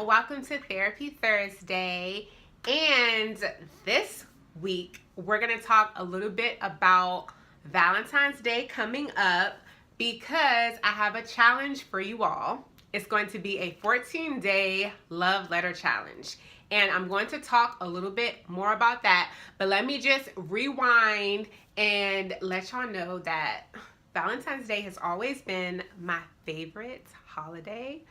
welcome to Therapy Thursday. And this week, we're going to talk a little bit about Valentine's Day coming up because I have a challenge for you all. It's going to be a 14-day love letter challenge. And I'm going to talk a little bit more about that. But let me just rewind and let y'all know that Valentine's Day has always been my favorite holiday.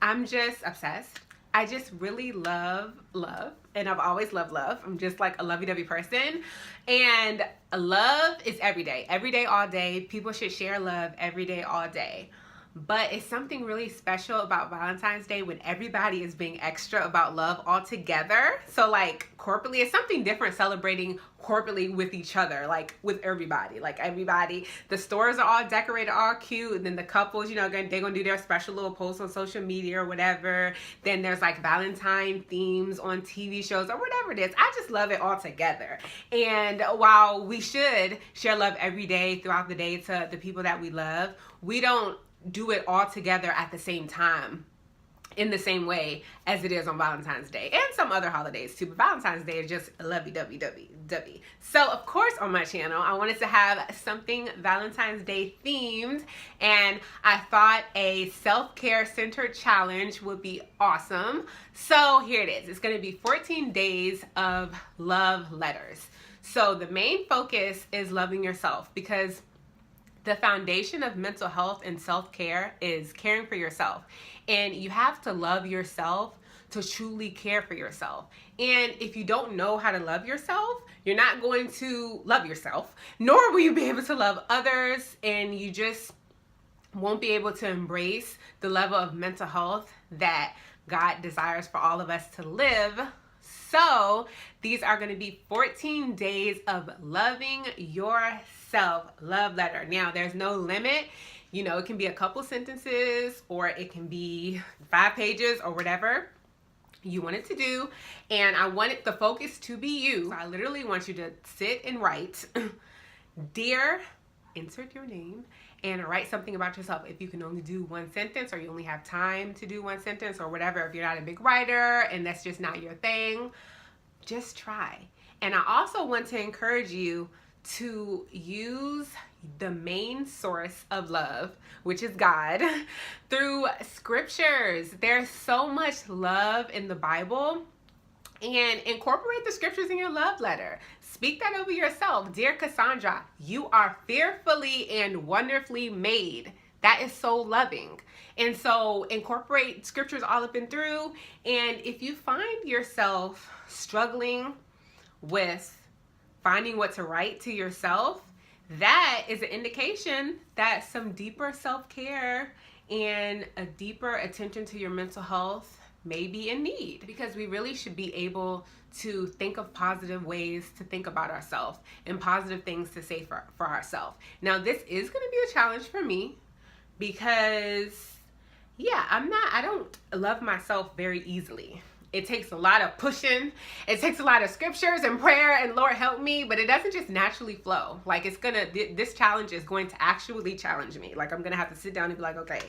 I'm just obsessed. I just really love love, and I've always loved love. I'm just like a lovey-dovey person, and love is every day, all day. People should share love every day, all day. But it's something really special about Valentine's Day when everybody is being extra about love all together. So like corporately, it's something different celebrating corporately with each other, like with everybody. Like everybody, the stores are all decorated, all cute. And then the couples, they're gonna do their special little posts on social media or whatever. Then there's like Valentine themes on TV shows or whatever it is. I just love it all together. And while we should share love every day throughout the day to the people that we love, we don't do it all together at the same time in the same way as it is on Valentine's Day and some other holidays too, but Valentine's Day is just lovey-dovey. So of course on my channel I wanted to have something Valentine's Day themed, and I thought a self-care centered challenge would be awesome. So here it is. It's going to be 14 days of love letters. So the main focus is loving yourself, because the foundation of mental health and self-care is caring for yourself. And you have to love yourself to truly care for yourself. And if you don't know how to love yourself, you're not going to love yourself, nor will you be able to love others, and you just won't be able to embrace the level of mental health that God desires for all of us to live. So these are going to be 14 days of loving yourself love letter. Now, there's no limit. It can be a couple sentences, or it can be 5 pages, or whatever you want it to do. And I want the focus to be you. So I literally want you to sit and write, dear, insert your name, and write something about yourself. If you can only do 1 sentence, or you only have time to do 1 sentence, or whatever, if you're not a big writer and that's just not your thing, just try. And I also want to encourage you to use the main source of love, which is God, through scriptures. There's so much love in the Bible, and incorporate the scriptures in your love letter. Speak that over yourself. Dear Cassandra, you are fearfully and wonderfully made. That is so loving. And so incorporate scriptures all up and through. And if you find yourself struggling with finding what to write to yourself, that is an indication that some deeper self-care and a deeper attention to your mental health may be in need, because we really should be able to think of positive ways to think about ourselves and positive things to say for ourselves. Now, this is going to be a challenge for me because, I don't love myself very easily. It takes a lot of pushing. It takes a lot of scriptures and prayer and Lord help me, but it doesn't just naturally flow. Like this challenge is going to actually challenge me. Like I'm going to have to sit down and be like, okay,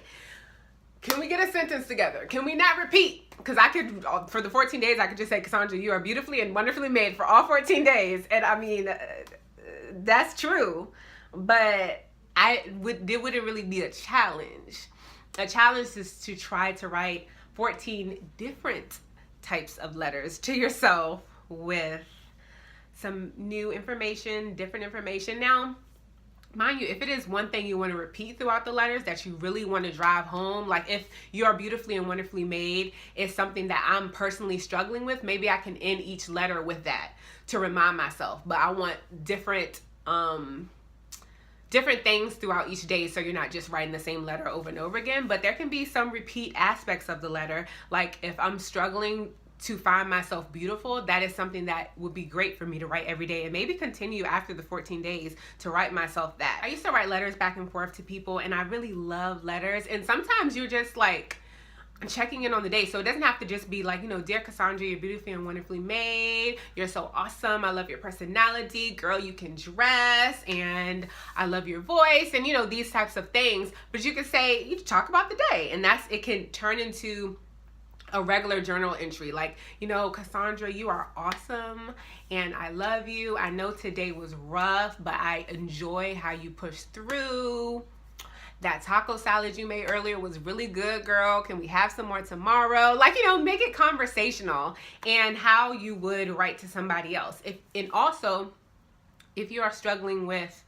can we get a sentence together? Can we not repeat? Because I could, for the 14 days, I could just say, Cassandra, you are beautifully and wonderfully made for all 14 days. And I mean, that's true. But it wouldn't really be a challenge. A challenge is to try to write 14 different types of letters to yourself with some new information, different information. Now, mind you, if it is one thing you want to repeat throughout the letters that you really want to drive home, like if you are beautifully and wonderfully made is something that I'm personally struggling with, maybe I can end each letter with that to remind myself. But I want different things throughout each day, so you're not just writing the same letter over and over again. But there can be some repeat aspects of the letter. Like if I'm struggling to find myself beautiful, that is something that would be great for me to write every day, and maybe continue after the 14 days to write myself that. I used to write letters back and forth to people, and I really love letters. And sometimes you're just like checking in on the day. So it doesn't have to just be like, dear Cassandra, you're beautifully and wonderfully made. You're so awesome. I love your personality. Girl, you can dress. And I love your voice. And, these types of things. But you could say, you talk about the day. And it can turn into a regular journal entry like, you know, Cassandra, you are awesome and I love you. I know today was rough, but I enjoy how you pushed through. That taco salad you made earlier was really good, girl. Can we have some more tomorrow? Like, you know, make it conversational, and how you would write to somebody else. And also, if you are struggling with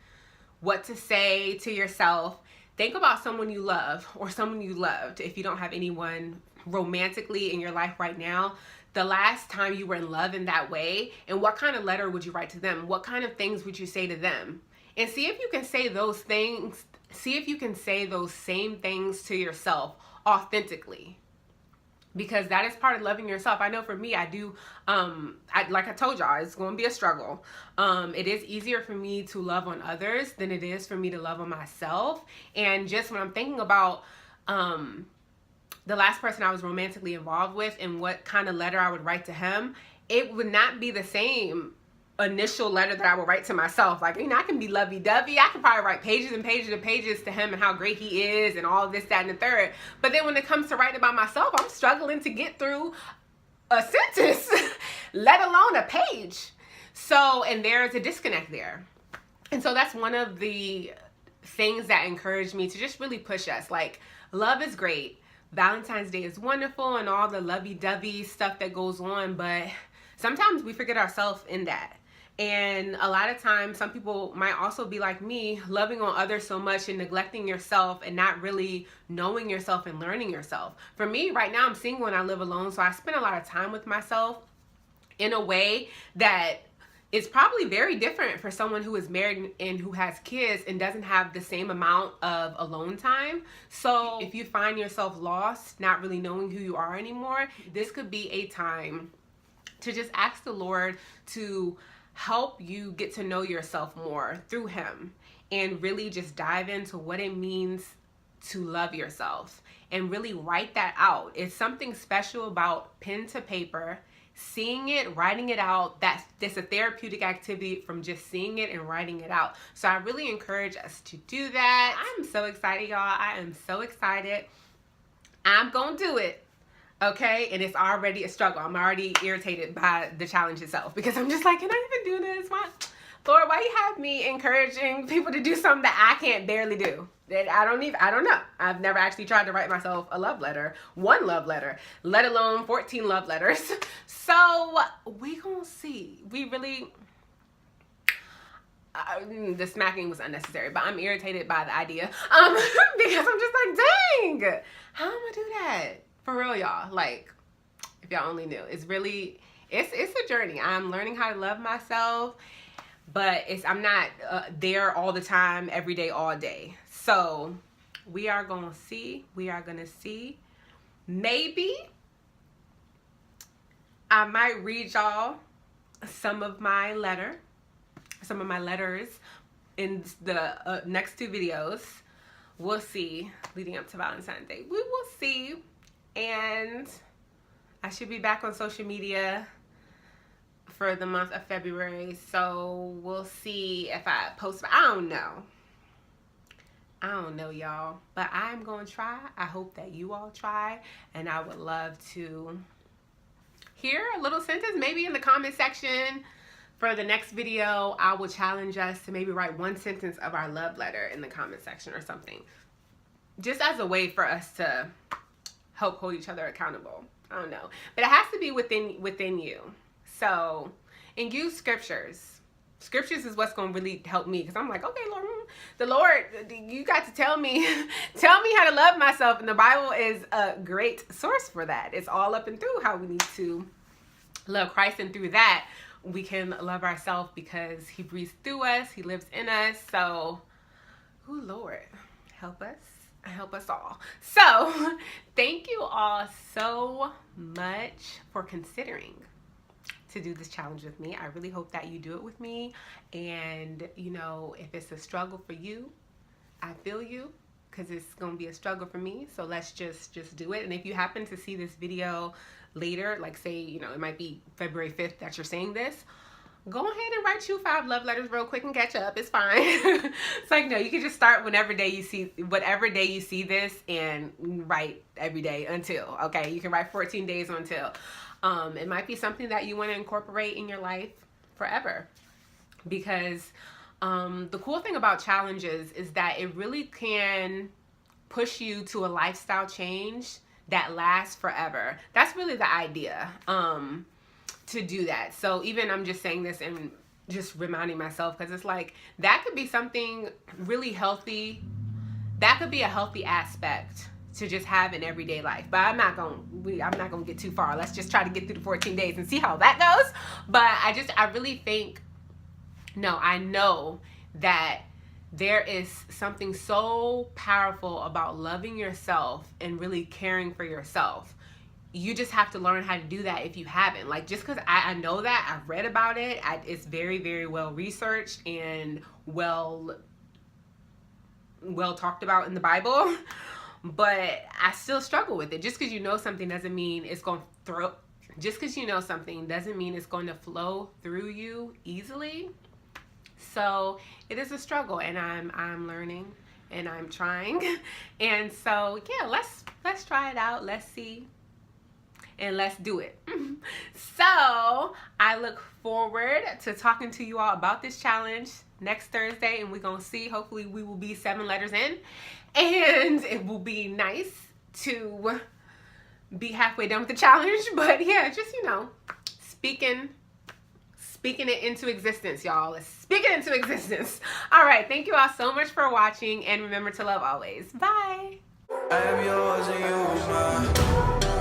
what to say to yourself, think about someone you love or someone you loved. If you don't have anyone romantically in your life right now, the last time you were in love in that way, and what kind of letter would you write to them? What kind of things would you say to them? And see if you can say those things, see if you can say those same things to yourself authentically. Because that is part of loving yourself. I know for me, I do, like I told y'all, it's going to be a struggle. It is easier for me to love on others than it is for me to love on myself. And just when I'm thinking about the last person I was romantically involved with and what kind of letter I would write to him, it would not be the same initial letter that I would write to myself. Like, you know, I can be lovey-dovey. I can probably write pages and pages and pages to him and how great he is and all this, that, and the third. But then when it comes to writing about myself, I'm struggling to get through a sentence, let alone a page. So, and there's a disconnect there. And so that's one of the things that encouraged me to just really push us. Like, love is great. Valentine's Day is wonderful and all the lovey-dovey stuff that goes on, but sometimes we forget ourselves in that. And a lot of times, some people might also be like me, loving on others so much and neglecting yourself and not really knowing yourself and learning yourself. For me, right now, I'm single and I live alone, so I spend a lot of time with myself in a way that is probably very different for someone who is married and who has kids and doesn't have the same amount of alone time. So if you find yourself lost, not really knowing who you are anymore, this could be a time to just ask the Lord to help you get to know yourself more through him, and really just dive into what it means to love yourself and really write that out. It's something special about pen to paper, seeing it, writing it out. That's a therapeutic activity from just seeing it and writing it out. So I really encourage us to do that. I'm so excited, y'all. I am so excited. I'm gonna do it. Okay, and it's already a struggle. I'm already irritated by the challenge itself because I'm just like, can I even do this? Lord, why you have me encouraging people to do something that I can't barely do? That I don't know. I've never actually tried to write myself a love letter, one love letter, let alone 14 love letters. So we gonna see. We really, the smacking was unnecessary, but I'm irritated by the idea because I'm just like, dang, how am I gonna do that? For real, y'all. Like, if y'all only knew. It's really, it's a journey. I'm learning how to love myself, but I'm not there all the time, every day, all day. So we are going to see. We are going to see. Maybe I might read y'all some of my letters in the next two videos. We'll see. Leading up to Valentine's Day. We will see. And I should be back on social media for the month of February. So we'll see if I post. I don't know, y'all. But I'm going to try. I hope that you all try. And I would love to hear a little sentence, maybe in the comment section. For the next video, I will challenge us to maybe write one sentence of our love letter in the comment section or something. Just as a way for us to help hold each other accountable. I don't know. But it has to be within you. So, and use scriptures. Scriptures is what's going to really help me, because I'm like, okay, Lord, the Lord, you got to tell me how to love myself. And the Bible is a great source for that. It's all up and through how we need to love Christ. And through that, we can love ourselves because he breathes through us. He lives in us. So, oh, Lord, help us. Help us all. So thank you all so much for considering to do this challenge with me. I really hope that you do it with me. And you know, if it's a struggle for you, I feel you, because it's going to be a struggle for me. So let's just do it. And if you happen to see this video later, like say, you know, it might be February 5th that you're saying this, go ahead and write you 5 love letters real quick and catch up. It's fine. It's like, no, you can just start whatever day you see this, and write every day until, okay? You can write 14 days until. It might be something that you want to incorporate in your life forever, because the cool thing about challenges is that it really can push you to a lifestyle change that lasts forever. That's really the idea, to do that. So even I'm just saying this and just reminding myself, because it's like, that could be something really healthy. That could be a healthy aspect to just have in everyday life. But I'm not gonna get too far. Let's just try to get through the 14 days and see how that goes. But I really think, no, I know that there is something so powerful about loving yourself and really caring for yourself. You just have to learn how to do that if you haven't. Like, just because I know that, I've read about it, it's very, very well researched and well talked about in the Bible, but I still struggle with it. Just because you know something doesn't mean it's going to flow through you easily. So it is a struggle, and I'm learning and I'm trying. And so yeah, let's try it out. Let's see. And let's do it. So I look forward to talking to you all about this challenge next Thursday, and we're gonna see. Hopefully we will be 7 letters in, and it will be nice to be halfway done with the challenge. But yeah, just, speaking it into existence, y'all. Let's speak it into existence. All right, thank you all so much for watching, and remember to love always. Bye. I am yours and you are mine.